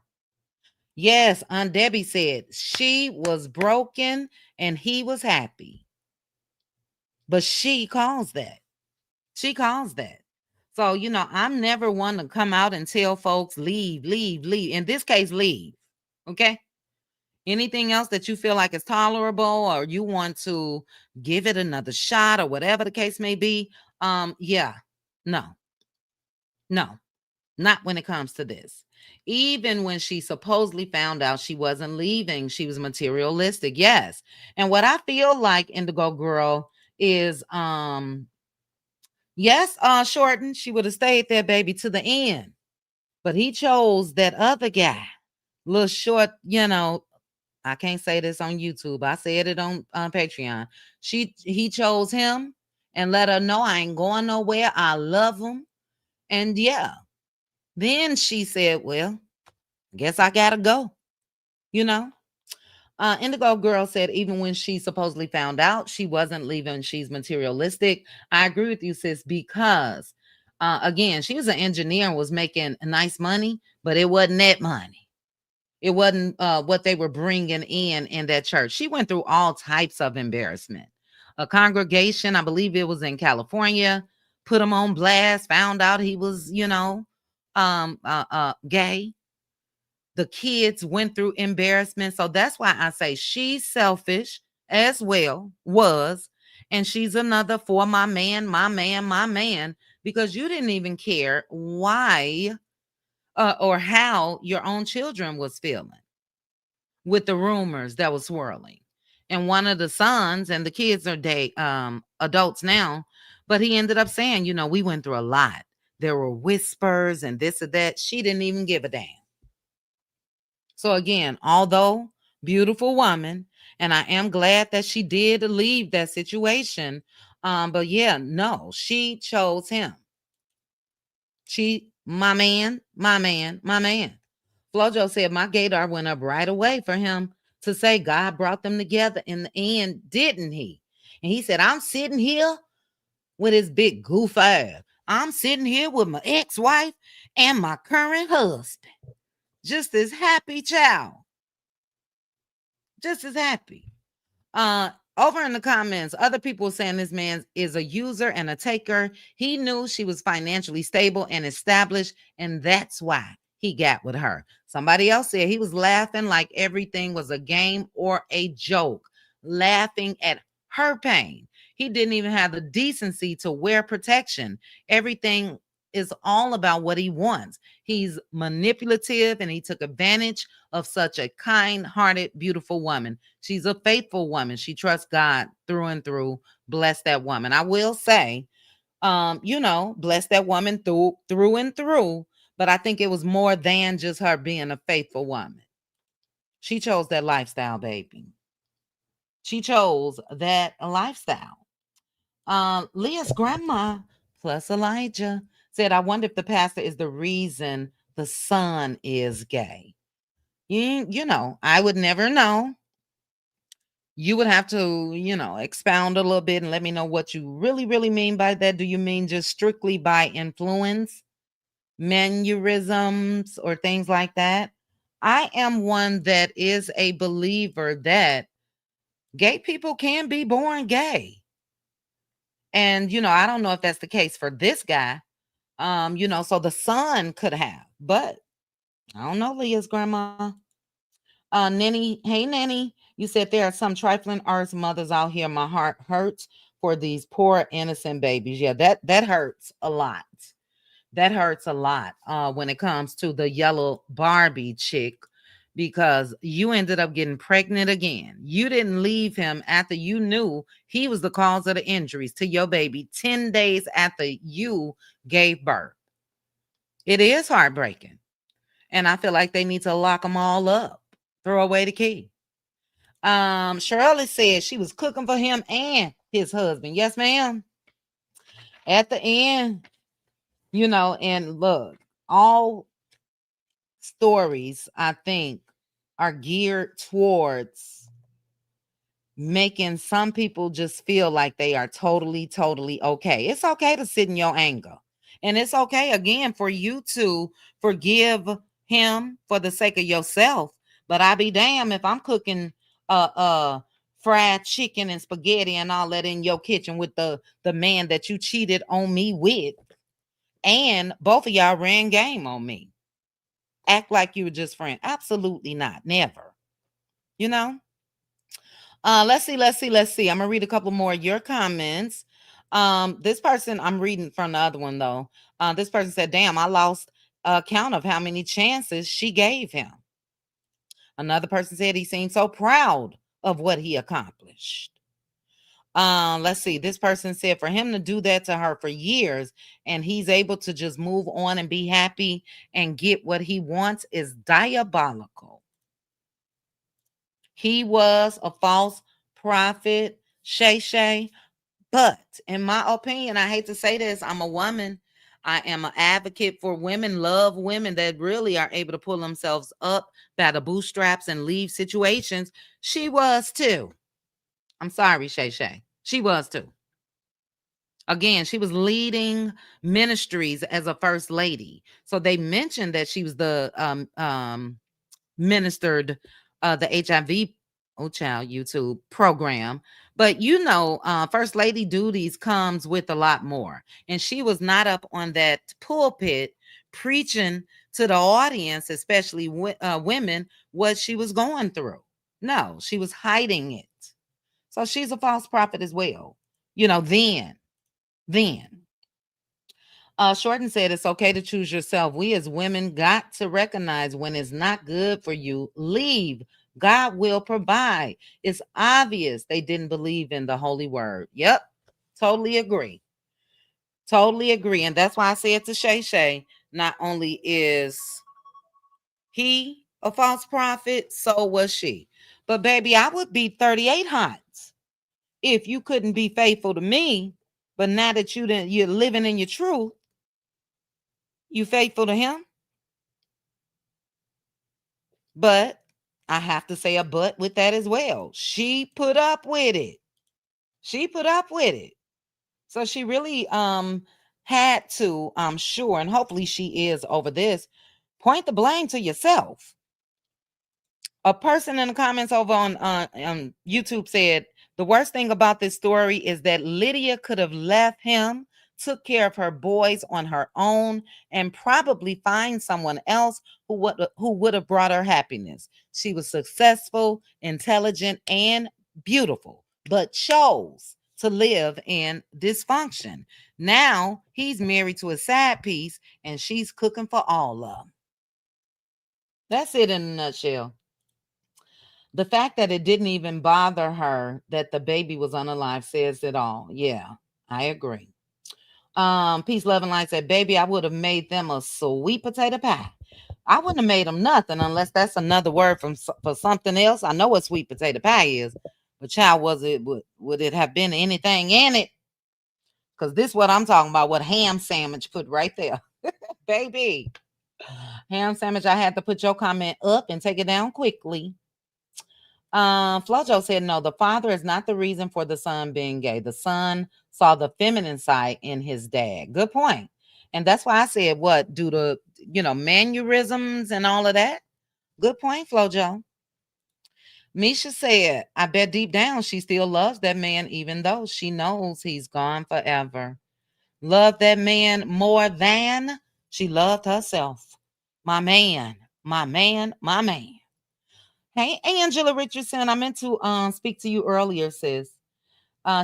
Yes, Aunt Debbie said she was broken and he was happy. But she calls that. She calls that. So, I'm never one to come out and tell folks leave, leave, leave. In this case, leave. Okay. Anything else that you feel like is tolerable or you want to give it another shot or whatever the case may be, yeah, no, not when it comes to this. Even when she supposedly found out she wasn't leaving, she was materialistic. Yes. And what I feel like, Indigo Girl, is yes, Shorten, she would have stayed there, baby, to the end. But he chose that other guy, little short, I can't say this on YouTube. I said it on Patreon. He chose him and let her know I ain't going nowhere. I love him. And yeah. Then she said, well, I guess I gotta go. Indigo Girl said even when she supposedly found out she wasn't leaving, she's materialistic. I agree with you, sis, because again, she was an engineer and was making nice money, but it wasn't that money. It wasn't what they were bringing in that church. She went through all types of embarrassment. A congregation, I believe it was in California, put him on blast, found out he was, gay. The kids went through embarrassment. So that's why I say she's selfish as well, and she's another for my man, my man, my man, because you didn't even care why or how your own children was feeling with the rumors that was swirling. And one of the sons, and the kids are adults now, but he ended up saying, we went through a lot. There were whispers and this or that. She didn't even give a damn. So again, although beautiful woman, and I am glad that she did leave that situation. But yeah, no, she chose him. My man. Flojo said my gaydar went up right away for him to say God brought them together in the end, didn't he? And he said, I'm sitting here with his big goof ass. I'm sitting here with my ex-wife and my current husband. Just as happy, child. Just as happy. Over in the comments, other people saying this man is a user and a taker. He knew she was financially stable and established, and that's why he got with her. Somebody else said he was laughing like everything was a game or a joke, laughing at her pain. He didn't even have the decency to wear protection. Everything is all about what he wants. He's manipulative and he took advantage of such a kind-hearted, beautiful woman. She's a faithful woman. She trusts God through and through. Bless that woman. I will say, bless that woman through and through. But I think it was more than just her being a faithful woman. She chose that lifestyle, baby. She chose that lifestyle. Leah's grandma plus Elijah said, I wonder if the pastor is the reason the son is gay. I would never know. You would have to, expound a little bit and let me know what you really, really mean by that. Do you mean just strictly by influence, mannerisms, or things like that? I am one that is a believer that gay people can be born gay. And, I don't know if that's the case for this guy. So the son could have, but I don't know, Leah's grandma. Nanny, hey Nanny, you said there are some trifling earth mothers out here. My heart hurts for these poor innocent babies. Yeah, that hurts a lot. That hurts a lot when it comes to the yellow Barbie chick, because you ended up getting pregnant again. You didn't leave him after you knew he was the cause of the injuries to your baby 10 days after you gave birth. It is heartbreaking. And I feel like they need to lock them all up. Throw away the key. Shirley said she was cooking for him and his husband. Yes, ma'am. At the end, and look, all stories, I think, are geared towards making some people just feel like they are totally, totally okay. It's okay to sit in your anger. And it's okay again for you to forgive him for the sake of yourself. But I be damned if I'm cooking fried chicken and spaghetti and all that in your kitchen with the man that you cheated on me with. And both of y'all ran game on me. Act like you were just friends. Absolutely not. Never. You know? Let's see. I'm gonna read a couple more of your comments. This person, I'm reading from the other one though. This person said, damn, I lost count of how many chances she gave him. Another person said he seemed so proud of what he accomplished. Let's see. This person said for him to do that to her for years and he's able to just move on and be happy and get what he wants is diabolical. He was a false prophet, Shay. But in my opinion, I hate to say this, I'm a woman. I am an advocate for women, love women that really are able to pull themselves up by the bootstraps and leave situations. She was too. I'm sorry, Shay. She was too. Again, she was leading ministries as a first lady. So they mentioned that she was the ministered the HIV YouTube program. But you know, first lady duties comes with a lot more. And she was not up on that pulpit preaching to the audience, especially women, what she was going through. No, she was hiding it. So she's a false prophet as well. You know, then. Shorten said it's okay to choose yourself. We as women got to recognize when it's not good for you. Leave. God will provide. It's obvious they didn't believe in the holy word. Yep. Totally agree. And that's why I said to Shay, not only is he a false prophet, so was she. But baby, I would be 38 hot if you couldn't be faithful to me. But now that you're living in your truth, you faithful to him? But I have to say a but with that as well. She put up with it. So she really had to, I'm sure, and hopefully she is over this, point the blame to yourself. A person in the comments over on YouTube said, the worst thing about this story is that Lydia could have left him, took care of her boys on her own, and probably find someone else who would have brought her happiness. She was successful, intelligent, and beautiful, but chose to live in dysfunction. Now he's married to a side piece, and she's cooking for all of them. That's it in a nutshell. The fact that it didn't even bother her that the baby was unalive says it all. Yeah, I agree. Peace, love, and light said, baby, I would have made them a sweet potato pie. I wouldn't have made them nothing unless that's another word for something else. I know what sweet potato pie is, but child, would it have been anything in it? Because this is what I'm talking about, what ham sandwich put right there. Baby, ham sandwich, I had to put your comment up and take it down quickly. Flojo said, no, the father is not the reason for the son being gay. The son saw the feminine side in his dad. Good point. And that's why I said, what, due to, mannerisms and all of that? Good point, Flojo. Misha said, I bet deep down she still loves that man, even though she knows he's gone forever. Love that man more than she loved herself. My man. Hey, Angela Richardson, I meant to speak to you earlier, sis.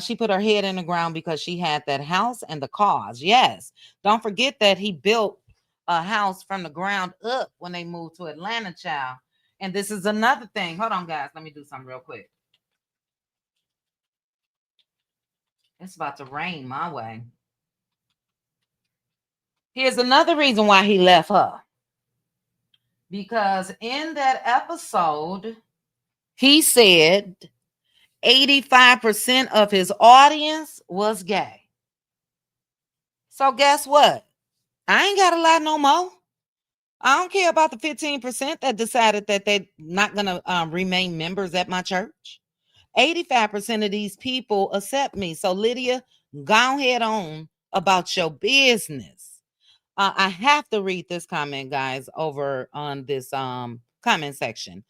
She put her head in the ground because she had that house and the cars. Yes. Don't forget that he built a house from the ground up when they moved to Atlanta, child. And this is another thing. Hold on, guys. Let me do something real quick. It's about to rain my way. Here's another reason why he left her. Because in that episode, he said 85% of his audience was gay. So guess what? I ain't got a lot no more. I don't care about the 15% that decided that they're not going to remain members at my church. 85% of these people accept me. So Lydia, go ahead on about your business. I have to read this comment, guys, over on this comment section.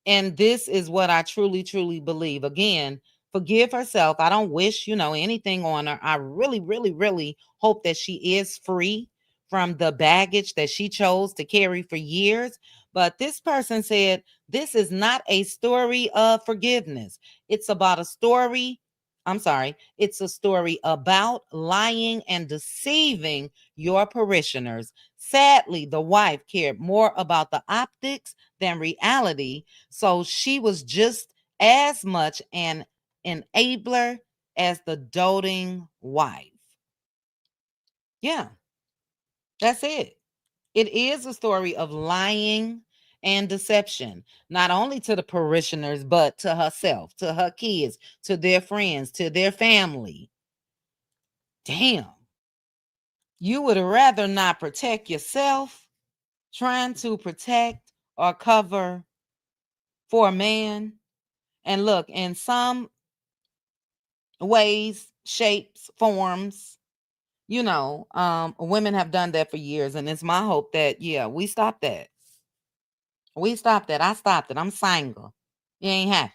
And this is what I truly, truly believe. Again, forgive herself. I don't wish, anything on her. I really, really, really hope that she is free from the baggage that she chose to carry for years. But this person said, this is not a story of forgiveness. It's about a story. I'm sorry. It's a story about lying and deceiving your parishioners. Sadly, the wife cared more about the optics than reality. So she was just as much an enabler as the doting wife. Yeah, that's it. It is a story of lying and deception, not only to the parishioners, but to herself, to her kids, to their friends, to their family. Damn. You would rather not protect yourself, trying to protect or cover for a man. And look, in some ways, shapes, forms, women have done that for years. And it's my hope that, we stop that. We stopped that. I stopped it. I'm single. You ain't happy.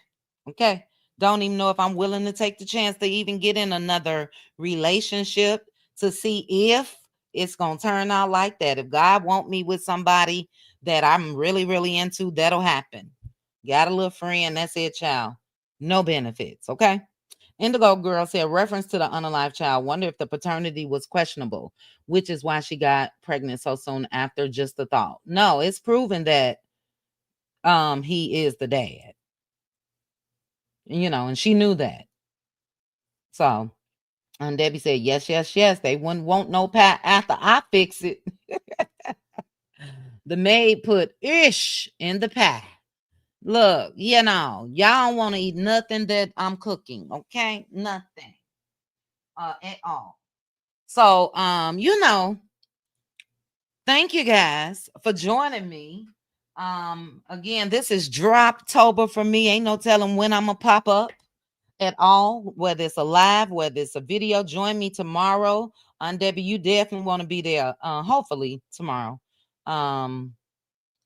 Okay. Don't even know if I'm willing to take the chance to even get in another relationship to see if it's going to turn out like that. If God want me with somebody that I'm really, really into, that'll happen. Got a little friend. That's it, child. No benefits. Okay. Indigo Girl said, reference to the unalive child. Wonder if the paternity was questionable, which is why she got pregnant so soon after. Just the thought. No, it's proven that he is the dad. And she knew that. So, and Debbie said, yes, yes, yes. They wouldn't want no pat after I fix it. The maid put ish in the pie. Look, y'all don't want to eat nothing that I'm cooking, okay? Nothing. At all. So, thank you guys for joining me. Again, this is Droptober for me. Ain't no telling when I'm gonna pop up at all, whether it's a live, whether it's a video. Join me tomorrow on Debbie. You definitely want to be there. Hopefully tomorrow,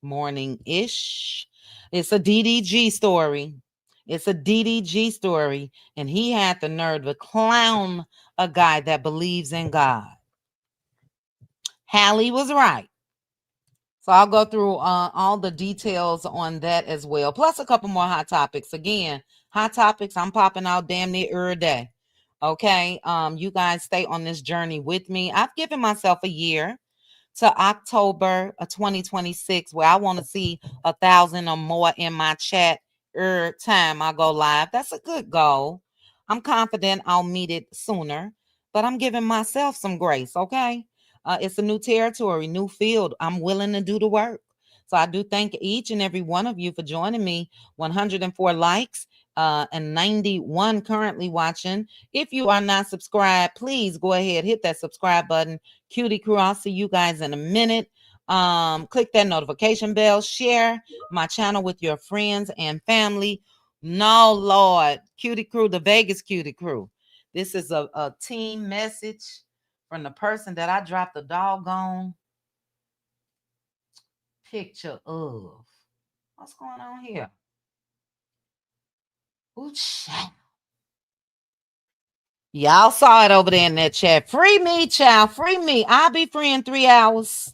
morning-ish. It's a DDG story. It's a DDG story, and he had the nerve to clown a guy that believes in God. Hallie was right. So I'll go through all the details on that as well. Plus a couple more hot topics. Again, hot topics, I'm popping out damn near every day. Okay. You guys stay on this journey with me. I've given myself a year to October of 2026, where I want to see 1,000 or more in my chat every time I go live. That's a good goal. I'm confident I'll meet it sooner, but I'm giving myself some grace. Okay. It's a new territory, new field. I'm willing to do the work. So I do thank each and every one of you for joining me. 104 likes and 91 currently watching. If you are not subscribed, please go ahead, hit that subscribe button. Cutie Crew, I'll see you guys in a minute. Click that notification bell. Share my channel with your friends and family. No, Lord. Cutie Crew, the Vegas Cutie Crew. This is a team message from the person that I dropped the doggone picture of. What's going on here? Ooh, child. Y'all saw it over there in that chat. Free me, child. Free me. I'll be free in 3 hours.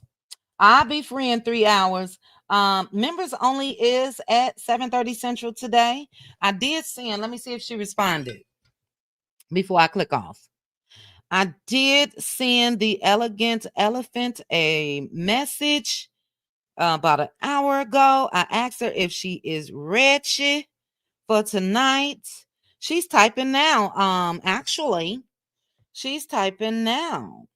Members only is at 7:30 Central today. I did send. Let me see if she responded before I click off. I did send the Elegant Elephant a message about an hour ago. I asked her if she is ready for tonight. She's typing now. Actually, she's typing now.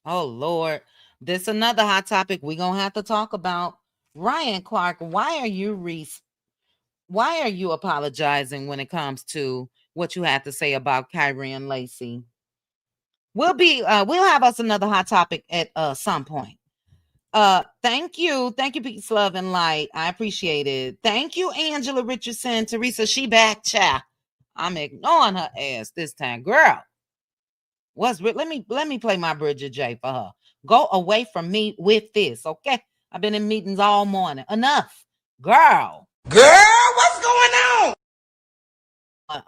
Oh Lord, this another hot topic we're gonna have to talk about. Ryan Clark, why are you apologizing when it comes to what you have to say about Kyrie and Lacey? We'll have us another hot topic at some point. Thank you, peace, love, and light. I appreciate it. Thank you, Angela Richardson. Teresa, she back, child. I'm ignoring her ass this time, girl. Let me play my Bridget J for her. Go away from me with this, okay? I've been in meetings all morning. Enough, girl. Girl, what's going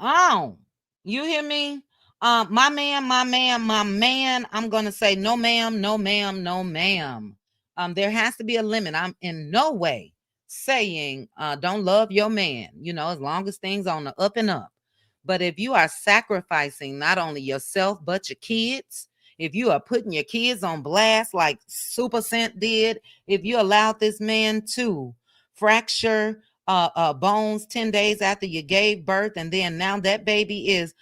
on? You hear me? My man. I'm gonna say no, ma'am, no, ma'am, no, ma'am. There has to be a limit. I'm in no way saying don't love your man, as long as things on the up and up. But if you are sacrificing not only yourself but your kids, if you are putting your kids on blast like Super Scent did, if you allowed this man to fracture bones 10 days after you gave birth, and then now that baby is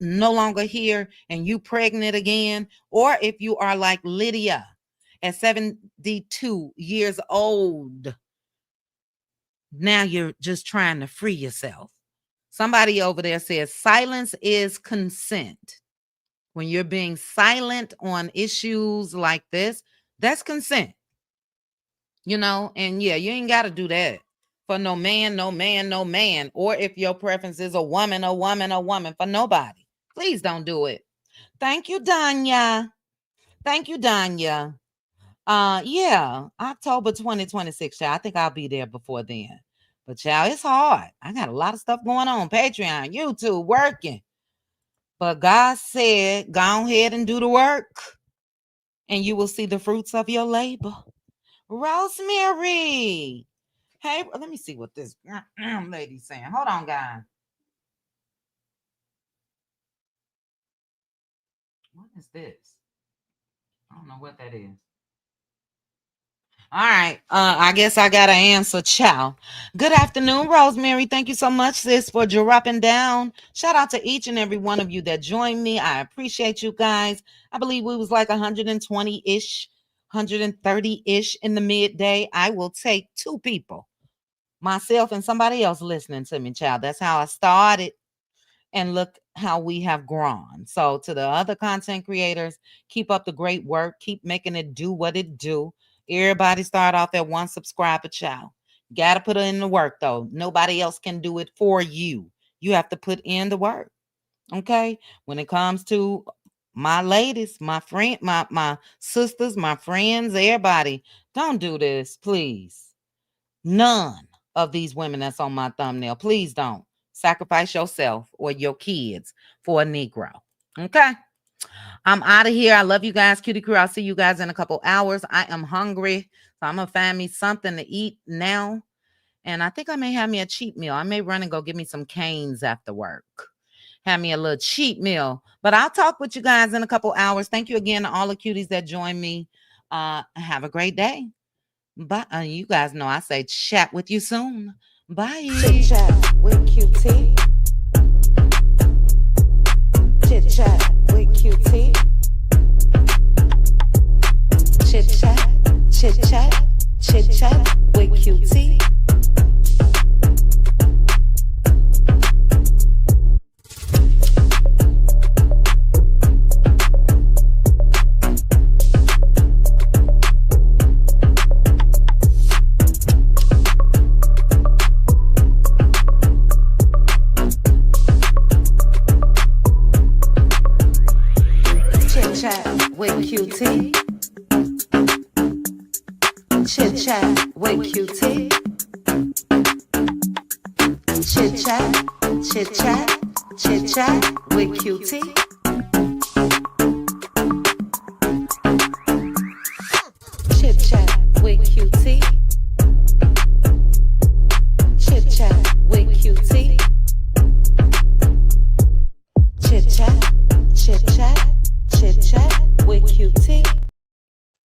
no longer here and you pregnant again, or if you are like Lydia at 72 years old, now you're just trying to free yourself. Somebody over there says silence is consent. When you're being silent on issues like this, that's consent. And yeah, you ain't got to do that for no man, no man, no man. Or if your preference is a woman, for nobody. Please don't do it. Thank you, Danya. Yeah, October 2026, child. I think I'll be there before then. But child, it's hard. I got a lot of stuff going on. Patreon, YouTube, working. But God said, go ahead and do the work, and you will see the fruits of your labor. Rosemary. Hey, let me see what this lady's saying. Hold on, guys. What is this? I don't know what that is. All right. I guess I got to answer. Ciao. Good afternoon, Rosemary. Thank you so much, sis, for dropping down. Shout out to each and every one of you that joined me. I appreciate you guys. I believe we was like 120-ish, 130-ish in the midday. I will take 2 people, myself and somebody else listening to me, child. That's how I started. And look how we have grown. So to the other content creators, keep up the great work. Keep making it do what it do. Everybody start off at 1 subscriber, child. Got to put in the work, though. Nobody else can do it for you. You have to put in the work. Okay? When it comes to my ladies, my friend, my sisters, my friends, everybody, don't do this, please. None of these women that's on my thumbnail, please don't sacrifice yourself or your kids for a Negro. Okay? I'm out of here. I love you guys, Cutie Crew. I'll see you guys in a couple hours. I am hungry, so I'm going to find me something to eat now. And I think I may have me a cheat meal. I may run and go get me some canes after work. Have me a little cheat meal. But I'll talk with you guys in a couple hours. Thank you again to all the cuties that joined me. Have a great day. But you guys know I say chat with you soon. Bye. Chit chat with QT. Chit chat with QT. Chit chat, chit chat, chit chat with QT. With QT. Chit chat with QT. Chit chat, chit chat, chit chat with QT. Chit chat with QT.